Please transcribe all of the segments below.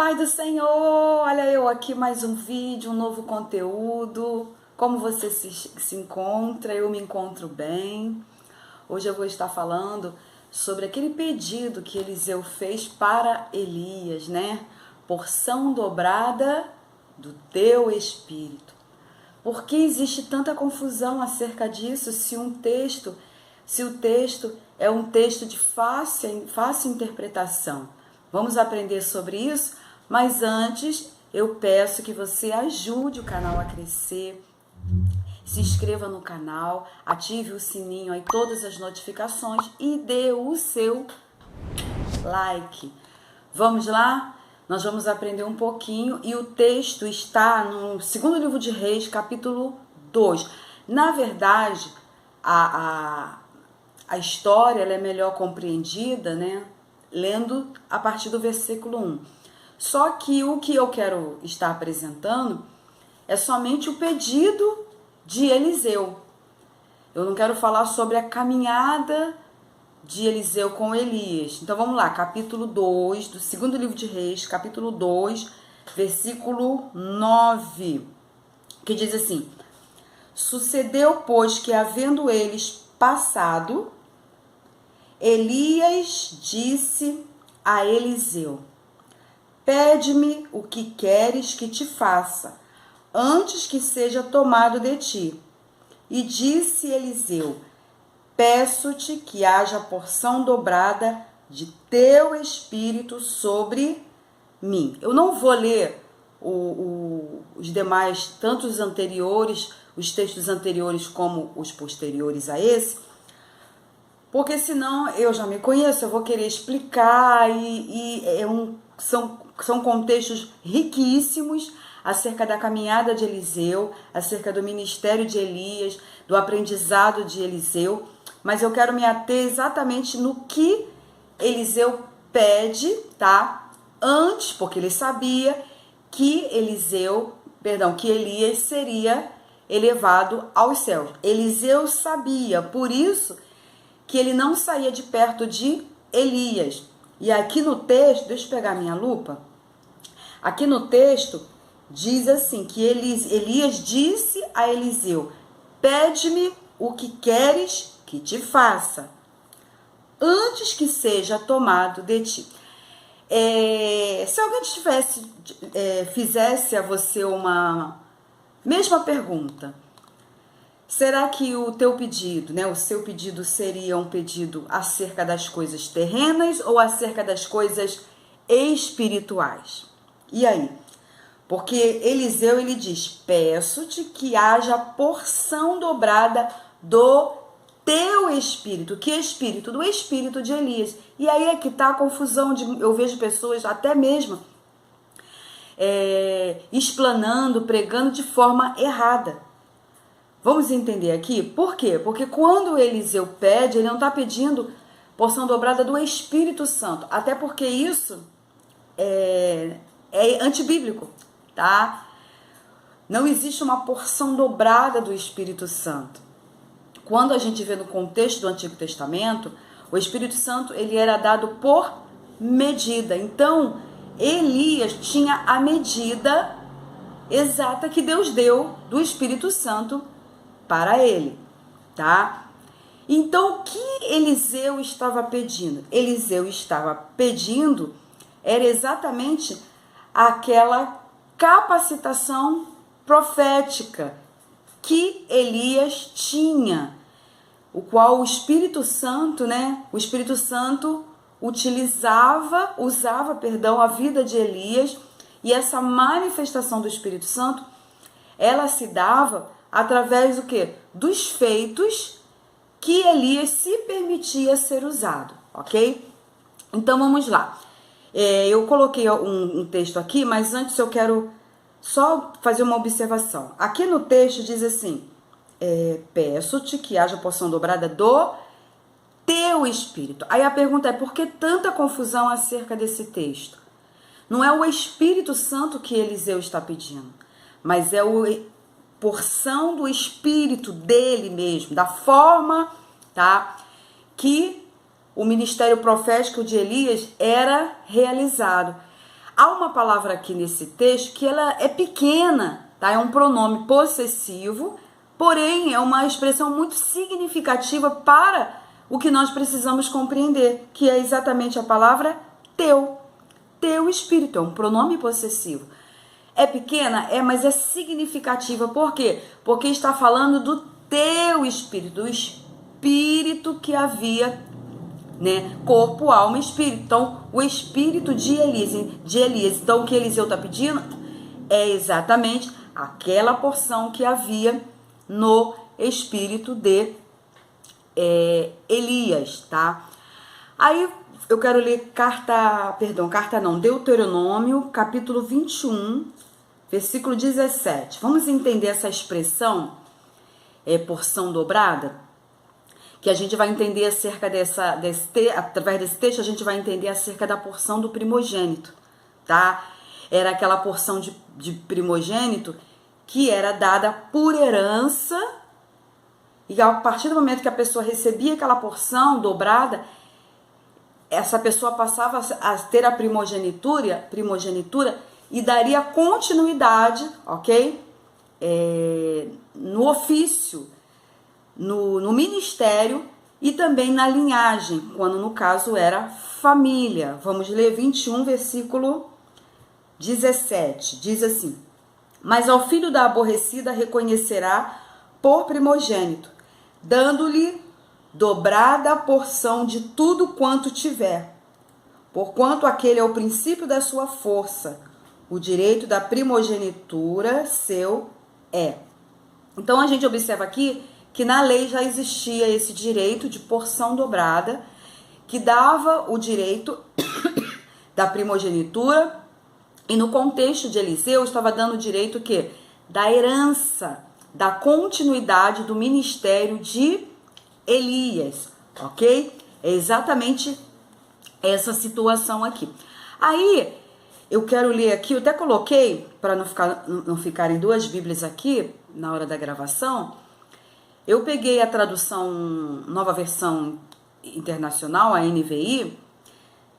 Pai do Senhor, olha eu aqui mais um vídeo, um novo conteúdo. Como você se encontra? Eu me encontro bem. Hoje eu vou estar falando sobre aquele pedido que Eliseu fez para Elias, né? Porção dobrada do teu espírito. Por que existe tanta confusão acerca disso se o texto é um texto de fácil interpretação? Vamos aprender sobre isso, mas antes eu peço que você ajude o canal a crescer, se inscreva no canal, ative o sininho aí, todas as notificações e dê o seu like. Vamos lá? Nós vamos aprender um pouquinho e o texto está no segundo livro de Reis, capítulo 2. Na verdade, a história ela é melhor compreendida, né? Lendo a partir do versículo 1. Só que o que eu quero estar apresentando é somente o pedido de Eliseu. Eu não quero falar sobre a caminhada de Eliseu com Elias. Então vamos lá, capítulo 2 do segundo livro de Reis, capítulo 2, versículo 9, que diz assim: Sucedeu, pois, que havendo eles passado, Elias disse a Eliseu: Pede-me o que queres que te faça, antes que seja tomado de ti. E disse Eliseu: Peço-te que haja porção dobrada de teu espírito sobre mim. Eu não vou ler os demais, tanto os anteriores, os textos anteriores como os posteriores a esse, porque senão eu já me conheço, eu vou querer explicar são contextos riquíssimos acerca da caminhada de Eliseu, acerca do ministério de Elias, do aprendizado de Eliseu, mas eu quero me ater exatamente no que Eliseu pede, tá? Antes, porque ele sabia que que Elias seria elevado aos céus. Eliseu sabia, por isso que ele não saía de perto de Elias. E aqui no texto, deixa eu pegar minha lupa, aqui no texto diz assim, que Elias disse a Eliseu: Pede-me o que queres que te faça, antes que seja tomado de ti. Se alguém fizesse a você uma mesma pergunta, será que o teu pedido, né, o seu pedido seria um pedido acerca das coisas terrenas ou acerca das coisas espirituais? E aí? Porque Eliseu, ele diz: Peço-te que haja porção dobrada do teu espírito. Que espírito? Do espírito de Elias. E aí é que está a confusão. Eu vejo pessoas até mesmo explanando, pregando de forma errada. Vamos entender aqui? Por quê? Porque quando Eliseu pede, ele não está pedindo porção dobrada do Espírito Santo. Até porque isso é antibíblico, tá? Não existe uma porção dobrada do Espírito Santo. Quando a gente vê no contexto do Antigo Testamento, o Espírito Santo ele era dado por medida. Então, Elias tinha a medida exata que Deus deu do Espírito Santo para ele, tá? Então, o que Eliseu estava pedindo? Eliseu estava pedindo era exatamente aquela capacitação profética que Elias tinha, o qual o Espírito Santo, né? O Espírito Santo usava a vida de Elias, e essa manifestação do Espírito Santo, ela se dava através do quê? Dos feitos que Elias se permitia ser usado, ok? Então vamos lá. Eu coloquei um texto aqui, mas antes eu quero só fazer uma observação. Aqui no texto diz assim: Peço-te que haja porção dobrada do teu espírito. Aí a pergunta é: por que tanta confusão acerca desse texto? Não é o Espírito Santo que Eliseu está pedindo, mas é porção do espírito dele mesmo, da forma, tá, que o ministério profético de Elias era realizado. Há uma palavra aqui nesse texto que ela é pequena, tá? É um pronome possessivo, porém é uma expressão muito significativa para o que nós precisamos compreender, que é exatamente a palavra teu. Teu espírito, é um pronome possessivo. É pequena? É, mas é significativa. Por quê? Porque está falando do teu espírito, do espírito que havia, né? Corpo, alma e espírito. Então, o espírito de Elias. Então, o que Eliseu está pedindo é exatamente aquela porção que havia no espírito de Elias, tá? Aí eu quero ler Deuteronômio, capítulo 21, versículo 17. Vamos entender essa expressão, porção dobrada? Que a gente vai entender acerca através desse texto, a gente vai entender acerca da porção do primogênito, tá? Era aquela porção de primogênito que era dada por herança, e a partir do momento que a pessoa recebia aquela porção dobrada, essa pessoa passava a ter a primogenitura e daria continuidade, ok? No ofício, no ministério e também na linhagem, quando no caso era família. Vamos ler 21, versículo 17. Diz assim: mas ao filho da aborrecida reconhecerá por primogênito, dando-lhe dobrada a porção de tudo quanto tiver, porquanto aquele é o princípio da sua força, o direito da primogenitura seu é. Então a gente observa aqui que na lei já existia esse direito de porção dobrada, que dava o direito da primogenitura, e no contexto de Eliseu estava dando o direito que? Da herança, da continuidade do ministério de Elias, ok? É exatamente essa situação aqui. Aí, eu quero ler aqui, eu até coloquei, para não ficarem duas Bíblias aqui, na hora da gravação, eu peguei a tradução, nova versão internacional, a NVI,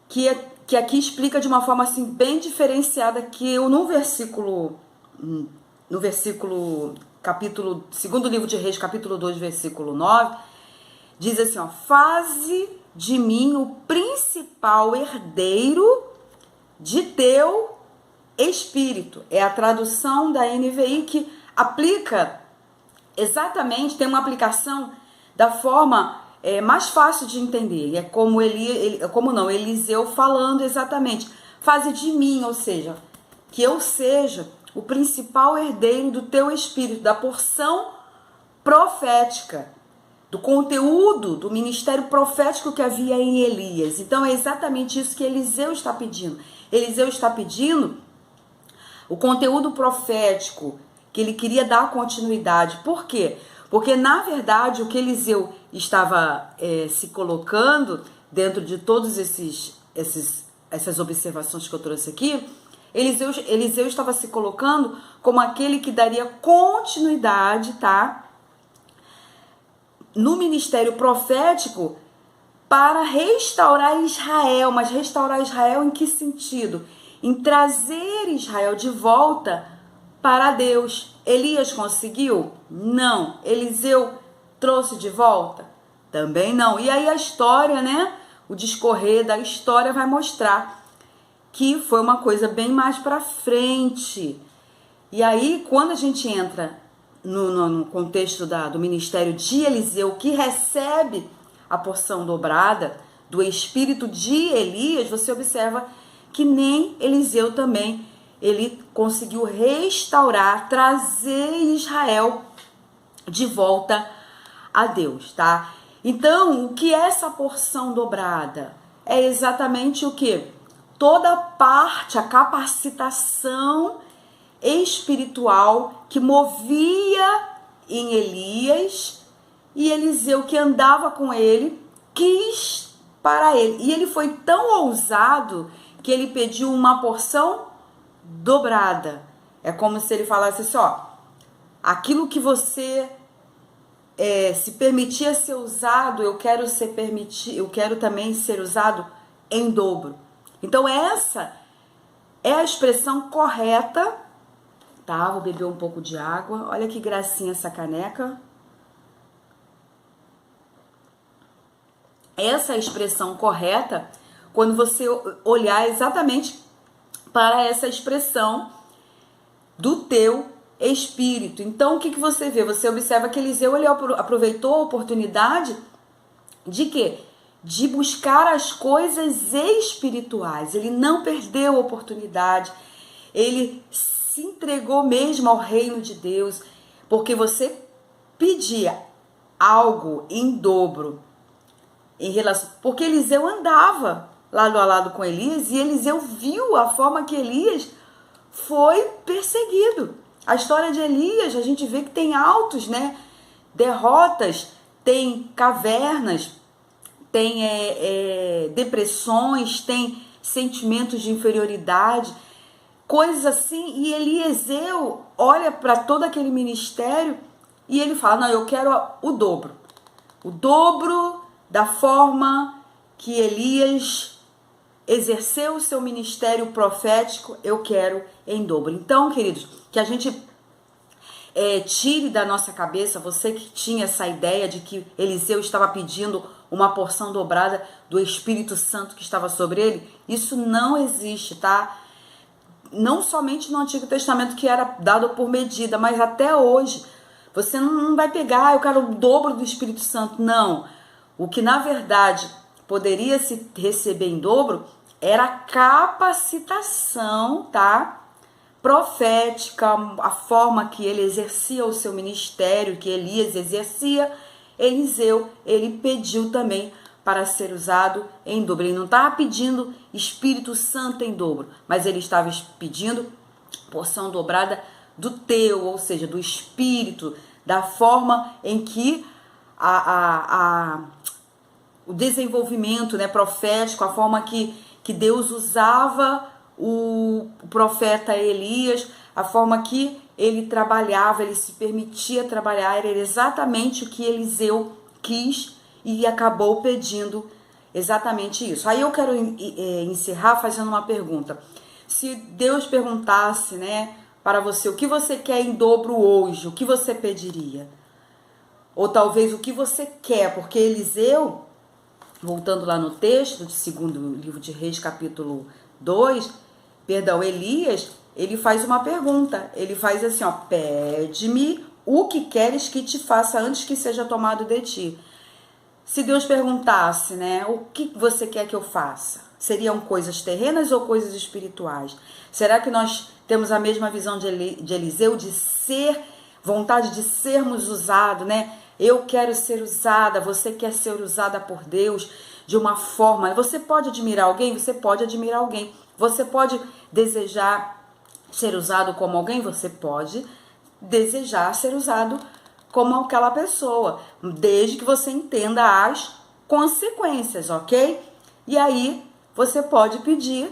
que aqui explica de uma forma assim, bem diferenciada, que eu no versículo, capítulo, segundo livro de Reis, capítulo 2, versículo 9, diz assim, ó: faze de mim o principal herdeiro de teu espírito. É a tradução da NVI que aplica exatamente, tem uma aplicação da forma mais fácil de entender. É como Eliseu falando exatamente. Faze de mim, ou seja, que eu seja o principal herdeiro do teu espírito, da porção profética, do conteúdo do ministério profético que havia em Elias. Então é exatamente isso que Eliseu está pedindo. Eliseu está pedindo o conteúdo profético que ele queria dar continuidade. Por quê? Porque na verdade o que Eliseu estava se colocando dentro de todas essas observações que eu trouxe aqui, Eliseu estava se colocando como aquele que daria continuidade, tá? No ministério profético para restaurar Israel. Mas restaurar Israel em que sentido? Em trazer Israel de volta para Deus. Elias conseguiu? Não. Eliseu trouxe de volta? Também não. E aí a história, né? O discorrer da história vai mostrar que foi uma coisa bem mais para frente. E aí, quando a gente entra no contexto do ministério de Eliseu, que recebe a porção dobrada do espírito de Elias, você observa que nem Eliseu também, ele conseguiu restaurar, trazer Israel de volta a Deus, tá? Então, o que é essa porção dobrada? É exatamente o que? Toda parte, a capacitação espiritual que movia em Elias, e Eliseu, que andava com ele, quis para ele. E ele foi tão ousado que ele pediu uma porção dobrada. É como se ele falasse assim, ó, aquilo que você se permitia ser usado, eu quero também ser usado em dobro. Então essa é a expressão correta, tá? Vou beber um pouco de água. Olha que gracinha essa caneca. Essa é a expressão correta quando você olhar exatamente para essa expressão do teu espírito. Então, o que você vê? Você observa que Eliseu ele aproveitou a oportunidade de quê? De buscar as coisas espirituais. Ele não perdeu a oportunidade. Ele se entregou mesmo ao reino de Deus, porque você pedia algo em dobro em relação, porque Eliseu andava lado a lado com Elias e Eliseu viu a forma que Elias foi perseguido. A história de Elias, a gente vê que tem altos, né? Derrotas, tem cavernas, tem depressões, tem sentimentos de inferioridade, coisas assim. E Eliseu olha para todo aquele ministério e ele fala, não, eu quero o dobro da forma que Elias exerceu o seu ministério profético, eu quero em dobro. Então, queridos, que a gente tire da nossa cabeça, você que tinha essa ideia de que Eliseu estava pedindo uma porção dobrada do Espírito Santo que estava sobre ele, isso não existe, tá? Não somente no Antigo Testamento, que era dado por medida, mas até hoje, você não vai pegar, eu quero o dobro do Espírito Santo, não. O que na verdade poderia se receber em dobro era a capacitação, tá? Profética, a forma que ele exercia o seu ministério, que Elias exercia. Eliseu, ele pediu também para ser usado em dobro. Ele não estava pedindo Espírito Santo em dobro, mas ele estava pedindo porção dobrada do teu, ou seja, do Espírito, da forma em que o desenvolvimento, né, profético, a forma que Deus usava o profeta Elias, a forma que ele trabalhava, ele se permitia trabalhar, era exatamente o que Eliseu quis e acabou pedindo exatamente isso. Aí eu quero encerrar fazendo uma pergunta. Se Deus perguntasse, né, para você, o que você quer em dobro hoje, o que você pediria? Ou talvez o que você quer, porque Eliseu, voltando lá no texto de 2º livro de Reis, capítulo 2, Elias, ele faz uma pergunta, ele faz assim, ó, pede-me o que queres que te faça antes que seja tomado de ti. Se Deus perguntasse, né, o que você quer que eu faça? Seriam coisas terrenas ou coisas espirituais? Será que nós temos a mesma visão de Eliseu, de ser, vontade de sermos usados, né? Eu quero ser usada, você quer ser usada por Deus de uma forma. Você pode admirar alguém? Você pode admirar alguém. Você pode desejar ser usado como alguém? Você pode desejar ser usado como aquela pessoa, desde que você entenda as consequências, ok? E aí você pode pedir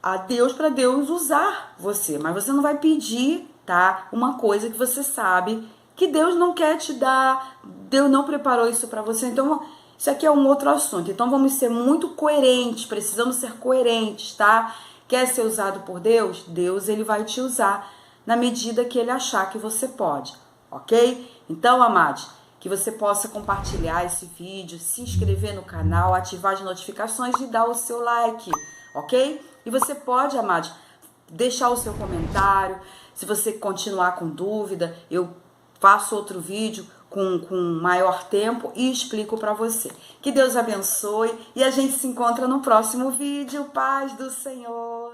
a Deus para Deus usar você, mas você não vai pedir, tá? Uma coisa que você sabe que Deus não quer te dar, Deus não preparou isso para você. Então, isso aqui é um outro assunto. Então, vamos ser muito coerentes, precisamos ser coerentes, tá? Quer ser usado por Deus? Deus, ele vai te usar na medida que ele achar que você pode, ok? Então, amados, que você possa compartilhar esse vídeo, se inscrever no canal, ativar as notificações e dar o seu like, ok? E você pode, amados, deixar o seu comentário. Se você continuar com dúvida, eu faço outro vídeo com maior tempo e explico para você. Que Deus abençoe e a gente se encontra no próximo vídeo. Paz do Senhor!